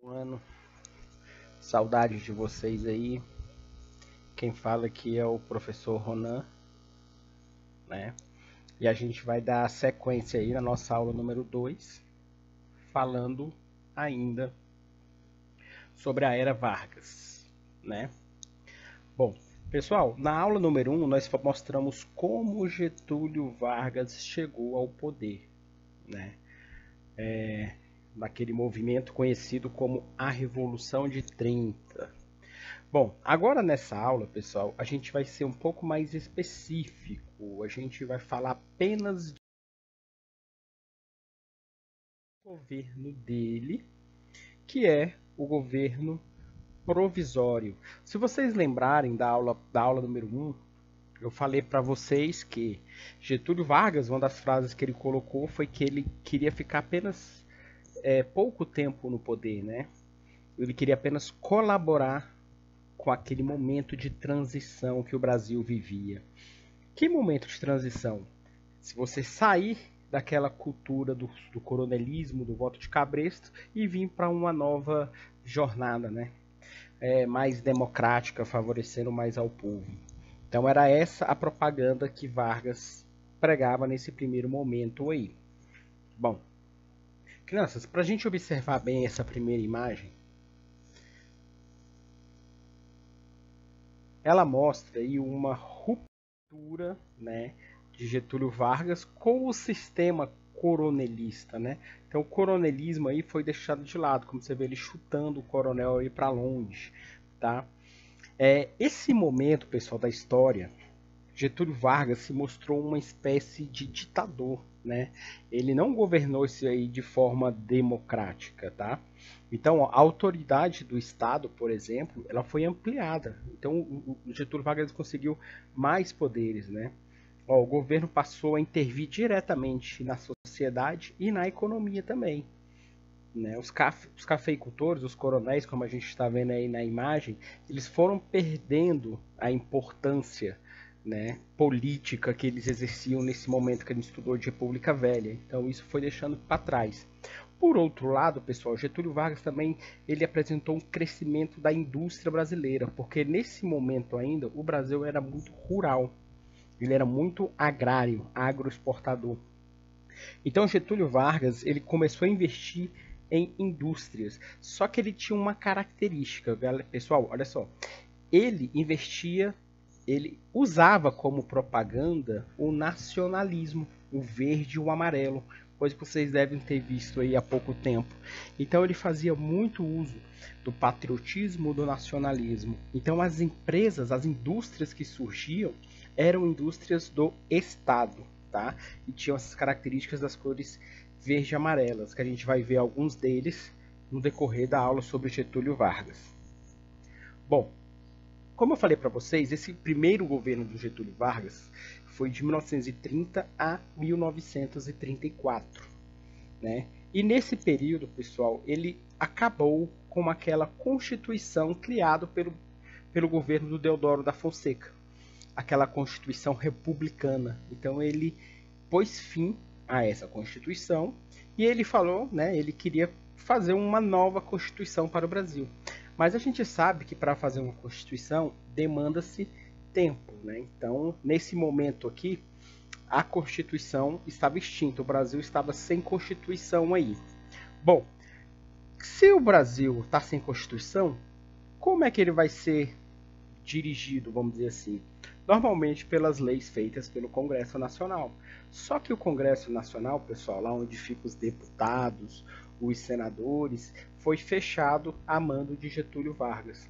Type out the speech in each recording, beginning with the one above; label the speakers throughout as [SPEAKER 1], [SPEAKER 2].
[SPEAKER 1] Ano, saudades de vocês aí. Quem fala aqui é o professor Ronan, né? E a gente vai dar sequência aí na nossa aula número 2, falando ainda sobre a Era Vargas, né? Bom, pessoal, na aula número 1 nós mostramos como Getúlio Vargas chegou ao poder, né? Naquele movimento conhecido como a Revolução de 30. Bom, agora nessa aula, pessoal, a gente vai ser um pouco mais específico. A gente vai falar apenas do governo dele, que é o governo provisório. Se vocês lembrarem da aula número 1, eu falei para vocês que Getúlio Vargas, uma das frases que ele colocou foi que ele queria ficar apenas pouco tempo no poder, né? Ele queria apenas colaborar com aquele momento de transição que o Brasil vivia. Que momento de transição? Se você sair daquela cultura do coronelismo, do voto de cabresto e vir para uma nova jornada, né? Mais democrática, favorecendo mais ao povo. Então era essa a propaganda que Vargas pregava nesse primeiro momento aí. Bom, crianças, para a gente observar bem essa primeira imagem, ela mostra aí uma ruptura, né, de Getúlio Vargas com o sistema coronelista, né? Então o coronelismo aí foi deixado de lado, como você vê ele chutando o coronel aí para longe, tá? Esse momento, pessoal, da história, Getúlio Vargas se mostrou uma espécie de ditador, né? Ele não governou isso aí de forma democrática, tá? Então, a autoridade do Estado, por exemplo, ela foi ampliada. Então, o Getúlio Vargas conseguiu mais poderes, né? O governo passou a intervir diretamente na sociedade e na economia também, né? Os cafeicultores, os coronéis, como a gente está vendo aí na imagem, eles foram perdendo a importância, né, política que eles exerciam nesse momento que a gente estudou de República Velha. Então isso foi deixando para trás. Por outro lado, pessoal, Getúlio Vargas também ele apresentou um crescimento da indústria brasileira, porque nesse momento ainda o Brasil era muito rural, ele era muito agrário, agroexportador. Então Getúlio Vargas ele começou a investir em indústrias, só que ele tinha uma característica, pessoal, olha só, ele investia, ele usava como propaganda o nacionalismo, o verde e o amarelo, coisa que vocês devem ter visto aí há pouco tempo. Então ele fazia muito uso do patriotismo, do nacionalismo. Então as empresas, as indústrias que surgiam eram indústrias do Estado, tá? E tinham essas características das cores verde e amarelas, que a gente vai ver alguns deles no decorrer da aula sobre Getúlio Vargas. Bom, como eu falei para vocês, esse primeiro governo do Getúlio Vargas foi de 1930 a 1934, né? E nesse período, pessoal, ele acabou com aquela constituição criada pelo governo do Deodoro da Fonseca, aquela constituição republicana. Então ele pôs fim a essa constituição e ele falou, né, ele queria fazer uma nova constituição para o Brasil. Mas a gente sabe que para fazer uma constituição demanda-se tempo, né? Então, nesse momento aqui, a constituição estava extinta, o Brasil estava sem constituição aí. Bom, se o Brasil está sem constituição, como é que ele vai ser dirigido, vamos dizer assim? Normalmente pelas leis feitas pelo Congresso Nacional. Só que o Congresso Nacional, pessoal, lá onde ficam os deputados, os senadores, foi fechado a mando de Getúlio Vargas.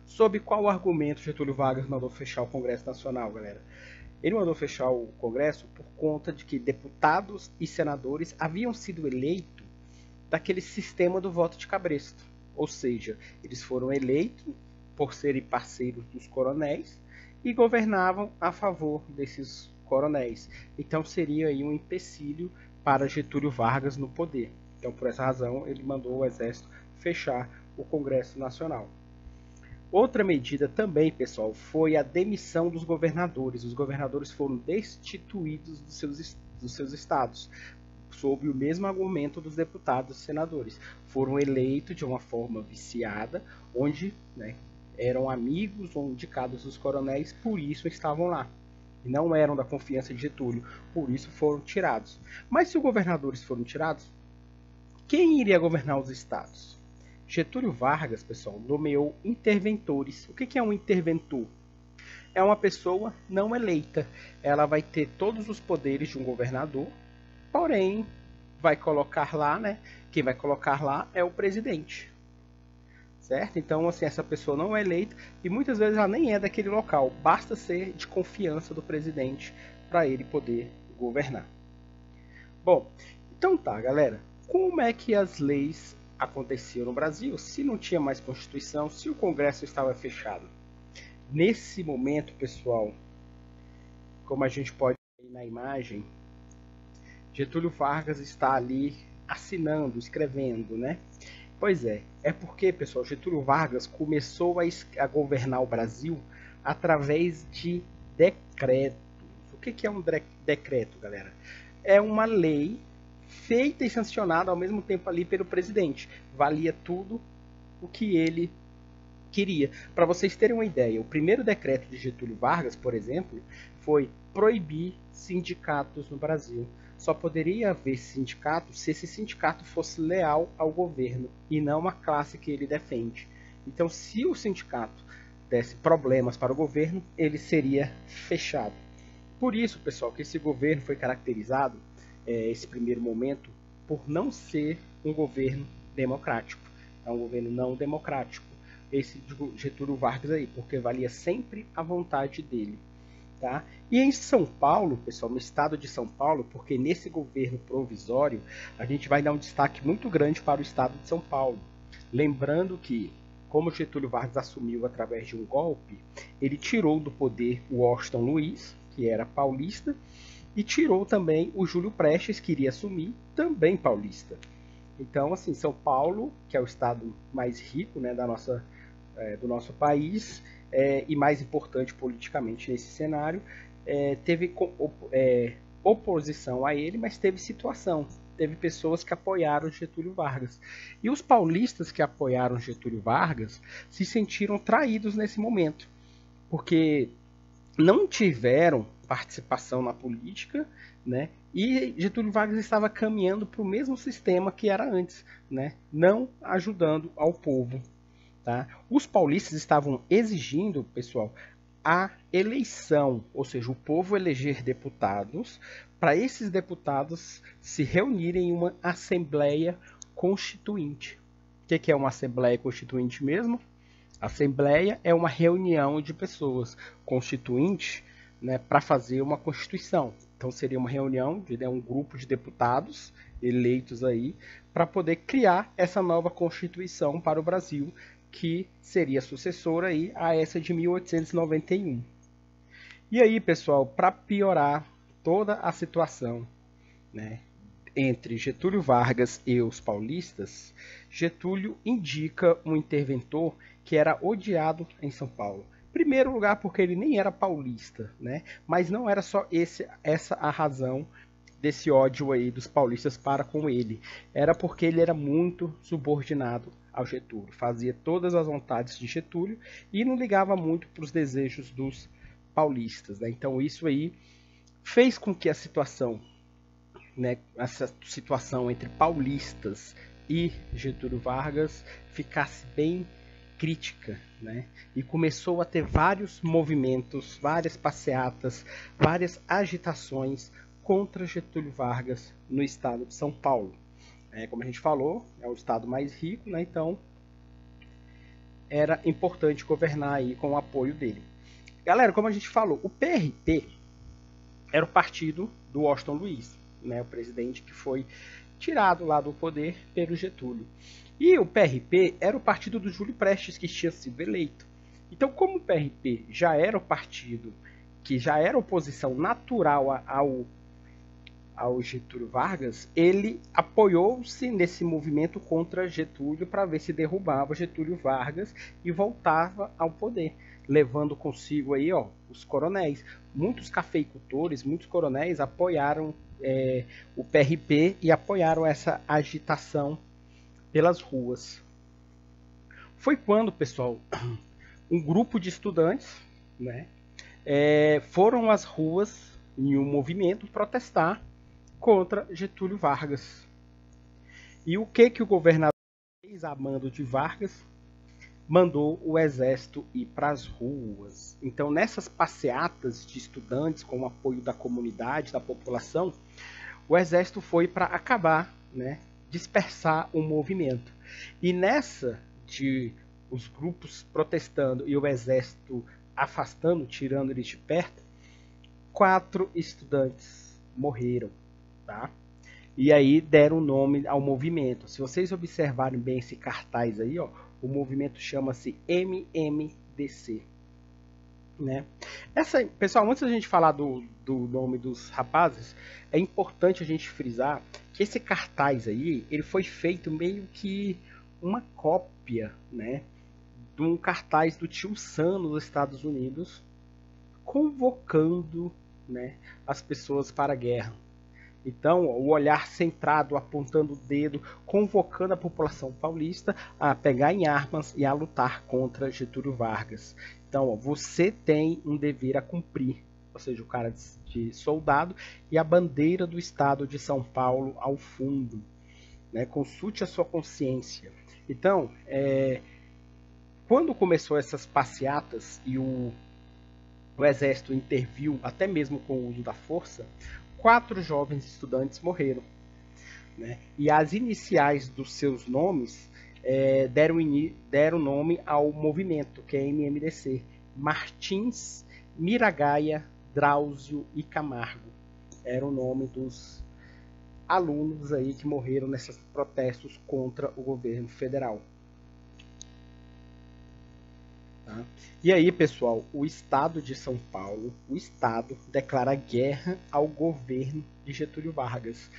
[SPEAKER 1] Sob qual argumento Getúlio Vargas mandou fechar o Congresso Nacional, galera? Ele mandou fechar o Congresso por conta de que deputados e senadores haviam sido eleitos daquele sistema do voto de cabresto. Ou seja, eles foram eleitos por serem parceiros dos coronéis e governavam a favor desses coronéis. Então seria aí um empecilho para Getúlio Vargas no poder. Então por essa razão ele mandou o exército fechar o Congresso Nacional. Outra medida também, pessoal, foi a demissão dos governadores. Os governadores foram destituídos dos seus estados. sob o mesmo argumento dos deputados e senadores. Foram eleitos de uma forma viciada, onde, né, eram amigos ou indicados dos coronéis, por isso estavam lá. E não eram da confiança de Getúlio, por isso foram tirados. Mas se os governadores foram tirados, quem iria governar os estados? Getúlio Vargas, pessoal, nomeou interventores. O que é um interventor? É uma pessoa não eleita. Ela vai ter todos os poderes de um governador, porém, vai colocar lá, né? Quem vai colocar lá é o presidente. Certo? Então, assim, essa pessoa não é eleita e muitas vezes ela nem é daquele local. Basta ser de confiança do presidente para ele poder governar. Bom, então tá, galera. Como é que as leis aconteciam no Brasil se não tinha mais Constituição, se o Congresso estava fechado? Nesse momento, pessoal, como a gente pode ver na imagem, Getúlio Vargas está ali assinando, escrevendo, né? Pois é porque, pessoal, Getúlio Vargas começou a governar o Brasil através de decretos. O que é um decreto, galera? É uma lei feita e sancionada ao mesmo tempo ali pelo presidente. Valia tudo o que ele queria. Para vocês terem uma ideia, o primeiro decreto de Getúlio Vargas, por exemplo, foi proibir sindicatos no Brasil. Só poderia haver sindicato se esse sindicato fosse leal ao governo e não à classe que ele defende. Então, se o sindicato desse problemas para o governo, ele seria fechado. Por isso, pessoal, que esse governo foi caracterizado, esse primeiro momento, por não ser um governo democrático. É um governo não democrático. Esse Getúlio Vargas aí, porque valia sempre a vontade dele. Tá? E em São Paulo, pessoal, no estado de São Paulo, porque nesse governo provisório a gente vai dar um destaque muito grande para o estado de São Paulo. Lembrando que, como Getúlio Vargas assumiu através de um golpe, ele tirou do poder o Washington Luiz, que era paulista, e tirou também o Júlio Prestes, que iria assumir, também paulista. Então, assim, São Paulo, que é o estado mais rico, né, do nosso país, e mais importante politicamente nesse cenário, teve oposição a ele, mas teve situação. Teve pessoas que apoiaram Getúlio Vargas. E os paulistas que apoiaram Getúlio Vargas se sentiram traídos nesse momento, porque não tiveram participação na política, né? E Getúlio Vargas estava caminhando para o mesmo sistema que era antes, né? Não ajudando ao povo. Tá? Os paulistas estavam exigindo, pessoal, a eleição, ou seja, o povo eleger deputados, para esses deputados se reunirem em uma Assembleia Constituinte. O que é uma Assembleia Constituinte mesmo? Assembleia é uma reunião de pessoas, constituinte, né, para fazer uma Constituição. Então seria uma reunião de um grupo de deputados eleitos aí para poder criar essa nova Constituição para o Brasil, que seria sucessora aí a essa de 1891. E aí, pessoal, para piorar toda a situação, né, entre Getúlio Vargas e os paulistas, Getúlio indica um interventor que era odiado em São Paulo. Em primeiro lugar, porque ele nem era paulista, né? Mas não era só essa a razão desse ódio aí dos paulistas para com ele. Era porque ele era muito subordinado ao Getúlio, fazia todas as vontades de Getúlio e não ligava muito para os desejos dos paulistas, né? Então isso aí fez com que a situação, né, essa situação entre paulistas e Getúlio Vargas ficasse bem crítica, né? E começou a ter vários movimentos, várias passeatas, várias agitações contra Getúlio Vargas no estado de São Paulo. Como a gente falou, é o estado mais rico, né? Então era importante governar aí com o apoio dele. Galera, como a gente falou, o PRP era o partido do Washington Luiz, né? O presidente que foi tirado lá do poder pelo Getúlio. E o PRP era o partido do Júlio Prestes, que tinha sido eleito. Então, como o PRP já era o partido que já era oposição natural ao Getúlio Vargas, ele apoiou-se nesse movimento contra Getúlio para ver se derrubava Getúlio Vargas e voltava ao poder. levando consigo aí, ó, os coronéis. Muitos cafeicultores, muitos coronéis apoiaram o PRP e apoiaram essa agitação pelas ruas. Foi quando, pessoal, um grupo de estudantes, né, foram às ruas em um movimento protestar contra Getúlio Vargas. E o que o governador fez a mando de Vargas? Mandou o exército ir para as ruas. Então, nessas passeatas de estudantes, com o apoio da comunidade, da população, o exército foi para acabar, né, dispersar o movimento. E nessa de os grupos protestando e o exército afastando, tirando eles de perto, 4 estudantes morreram, tá? E aí deram nome ao movimento. Se vocês observarem bem esse cartaz aí, ó, o movimento chama-se MMDC, né? Pessoal, antes da gente falar do nome dos rapazes, é importante a gente frisar que esse cartaz aí, ele foi feito meio que uma cópia, né, de um cartaz do tio Sam nos Estados Unidos, convocando, né, as pessoas para a guerra. Então, o olhar centrado, apontando o dedo, convocando a população paulista a pegar em armas e a lutar contra Getúlio Vargas. Então, ó, você tem um dever a cumprir, ou seja, o cara de soldado e a bandeira do estado de São Paulo ao fundo, né? Consulte a sua consciência. Então, quando começou essas passeatas e o exército interviu, até mesmo com o uso da força, 4 jovens estudantes morreram, né? E as iniciais dos seus nomes deram nome ao movimento, que é MMDC. Martins, Miragaia, Drauzio e Camargo. Era o nome dos alunos aí que morreram nesses protestos contra o governo federal. Tá? E aí, pessoal, o estado de São Paulo, o estado declara guerra ao governo de Getúlio Vargas.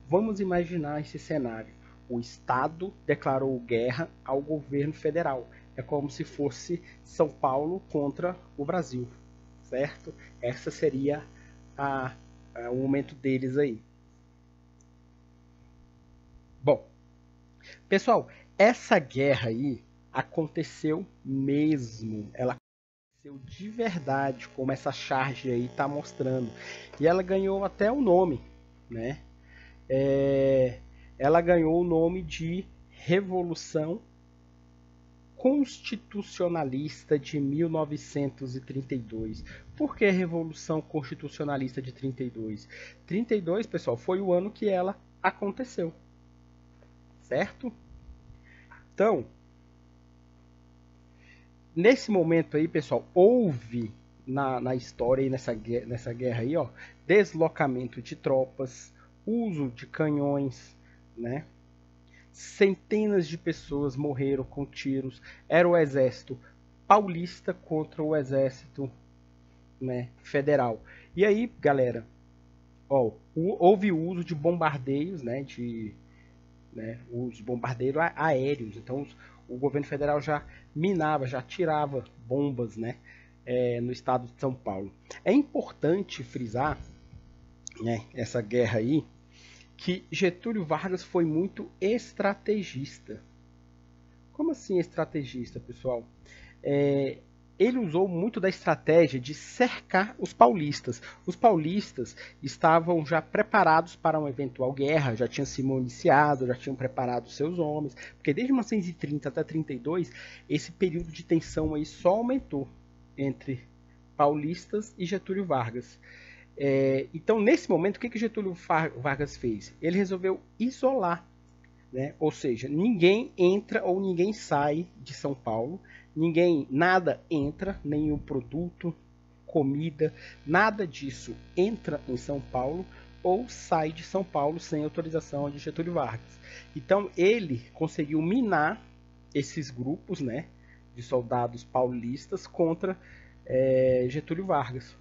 [SPEAKER 1] Vamos imaginar esse cenário. O estado declarou guerra ao governo federal. É como se fosse São Paulo contra o Brasil, certo? Essa seria o momento deles aí. Bom, pessoal, essa guerra aí aconteceu mesmo. Ela aconteceu de verdade, como essa charge aí está mostrando. E ela ganhou até o nome, né? Ela ganhou o nome de Revolução Constitucionalista de 1932. Por que Revolução Constitucionalista de 32? 32, pessoal, foi o ano que ela aconteceu, certo? Então, nesse momento aí, pessoal, houve na história e nessa guerra aí, ó, deslocamento de tropas, uso de canhões, né? Centenas de pessoas morreram com tiros. Era o exército paulista contra o exército, né, federal. E aí, galera, ó, houve o uso de bombardeios, né, os bombardeiros aéreos. Então, o governo federal já minava, já tirava bombas, né, no estado de São Paulo. É importante frisar, né, essa guerra aí, que Getúlio Vargas foi muito estrategista. Como assim estrategista, pessoal? Ele usou muito da estratégia de cercar os paulistas. Os paulistas estavam já preparados para uma eventual guerra, já tinham se municiado, já tinham preparado seus homens, porque desde 1930 até 32, esse período de tensão aí só aumentou entre paulistas e Getúlio Vargas. Então, nesse momento, o que Getúlio Vargas fez? Ele resolveu isolar, né? Ou seja, ninguém entra ou ninguém sai de São Paulo, nada entra, nenhum produto, comida, nada disso entra em São Paulo ou sai de São Paulo sem autorização de Getúlio Vargas. Então, ele conseguiu minar esses grupos, né, de soldados paulistas contra Getúlio Vargas.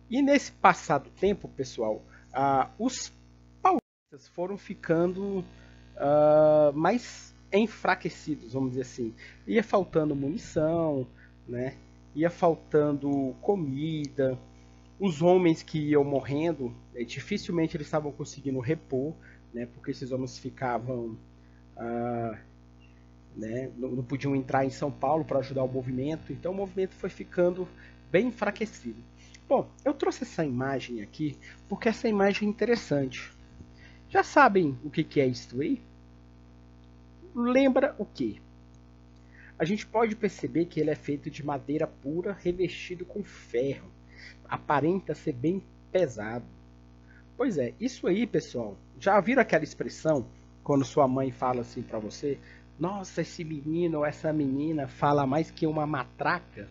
[SPEAKER 1] E nesse passado tempo, pessoal, os paulistas foram ficando mais enfraquecidos, vamos dizer assim. Ia faltando munição, né? Ia faltando comida. Os homens que iam morrendo, dificilmente eles estavam conseguindo repor, né? Porque esses homens ficavam, né? Não podiam entrar em São Paulo para ajudar o movimento. Então o movimento foi ficando bem enfraquecido. Bom, eu trouxe essa imagem aqui porque essa imagem é interessante. Já sabem o que é isso aí? Lembra o quê? A gente pode perceber que ele é feito de madeira pura revestido com ferro. Aparenta ser bem pesado. Pois é, isso aí, pessoal. Já viram aquela expressão quando sua mãe fala assim para você: nossa, esse menino ou essa menina fala mais que uma matraca?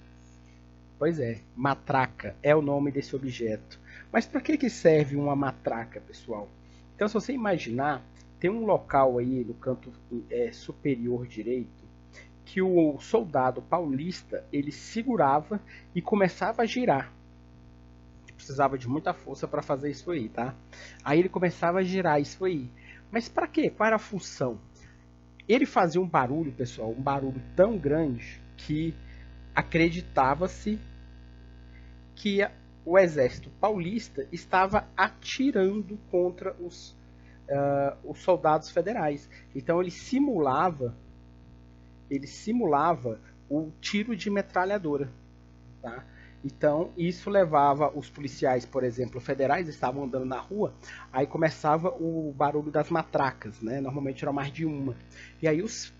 [SPEAKER 1] Pois é, matraca é o nome desse objeto. Mas para que serve uma matraca, pessoal? Então, se você imaginar, tem um local aí no canto superior direito que o soldado paulista ele segurava e começava a girar. Precisava de muita força para fazer isso aí, tá? Aí ele começava a girar isso aí. Mas para quê? Qual era a função? Ele fazia um barulho, pessoal, um barulho tão grande que acreditava-se que o exército paulista estava atirando contra os soldados federais. Então ele simulava o tiro de metralhadora, tá? Então isso levava os policiais, por exemplo, federais, estavam andando na rua, aí começava o barulho das matracas, né? Normalmente era mais de uma. E aí os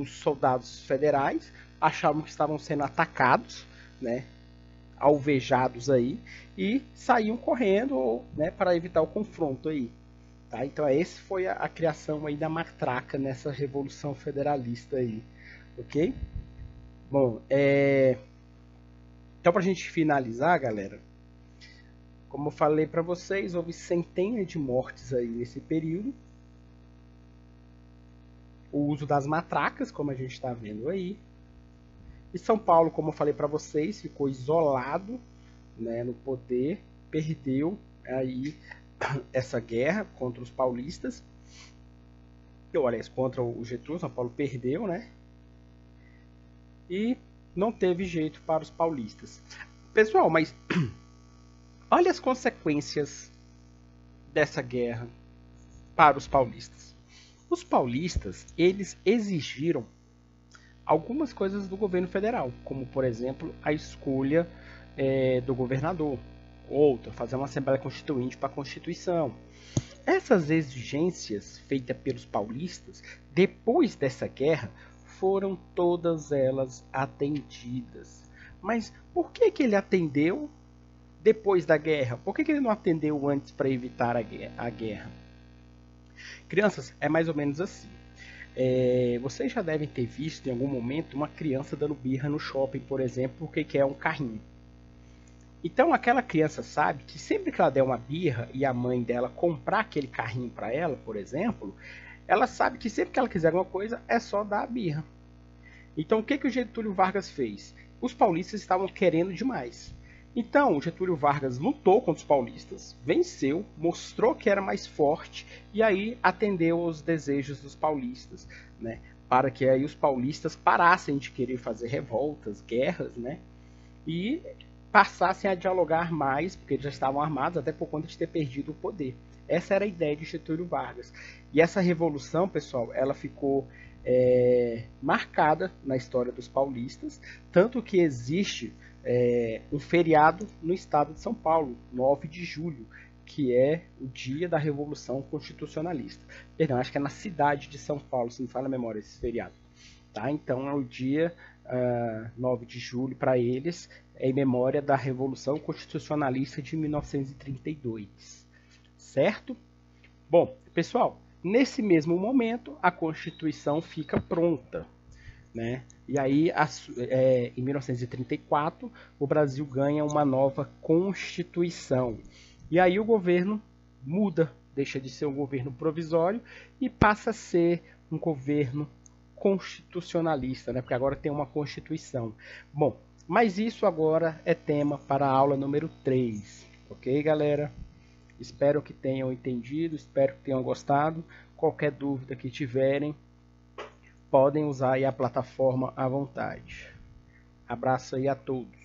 [SPEAKER 1] soldados federais achavam que estavam sendo atacados, né? Alvejados aí, e saíam correndo, né, para evitar o confronto aí. Tá? Então esse foi a criação aí da matraca nessa Revolução Federalista aí, ok? Bom, então para a gente finalizar, galera, como eu falei para vocês, houve centenas de mortes aí nesse período. O uso das matracas, como a gente está vendo aí. E São Paulo, como eu falei para vocês, ficou isolado, né, no poder, perdeu aí essa guerra contra os paulistas. Aliás, contra o Getúlio, São Paulo perdeu, né? E não teve jeito para os paulistas. Pessoal, mas olha as consequências dessa guerra para os paulistas. Os paulistas, eles exigiram algumas coisas do governo federal, como por exemplo a escolha do governador, outra, fazer uma Assembleia Constituinte para a Constituição. Essas exigências feitas pelos paulistas, depois dessa guerra, foram todas elas atendidas. Mas por que ele atendeu depois da guerra? Por que ele não atendeu antes para evitar a guerra? Crianças, é mais ou menos assim. Vocês já devem ter visto em algum momento uma criança dando birra no shopping, por exemplo, porque quer um carrinho. Então aquela criança sabe que sempre que ela der uma birra e a mãe dela comprar aquele carrinho para ela, por exemplo, ela sabe que sempre que ela quiser alguma coisa é só dar a birra. Então o que o Getúlio Vargas fez? Os paulistas estavam querendo demais. Então o Getúlio Vargas lutou contra os paulistas, venceu, mostrou que era mais forte e aí atendeu aos desejos dos paulistas, né? Para que aí os paulistas parassem de querer fazer revoltas, guerras, né? E passassem a dialogar mais, porque eles já estavam armados, até por conta de ter perdido o poder. Essa era a ideia de Getúlio Vargas. E essa revolução, pessoal, ela ficou marcada na história dos paulistas, tanto que existe um feriado no estado de São Paulo, 9 de julho, que é o dia da Revolução Constitucionalista. Perdão, acho que é na cidade de São Paulo, se me falha a memória, esse feriado. Tá? Então é o dia 9 de julho para eles, em memória da Revolução Constitucionalista de 1932. Certo? Bom, pessoal, nesse mesmo momento a Constituição fica pronta, né? E aí, em 1934, o Brasil ganha uma nova Constituição. E aí o governo muda, deixa de ser um governo provisório e passa a ser um governo constitucionalista, né? Porque agora tem uma Constituição. Bom, mas isso agora é tema para a aula número 3. Ok, galera? Espero que tenham entendido, espero que tenham gostado. Qualquer dúvida que tiverem, podem usar aí a plataforma à vontade. Abraço aí a todos.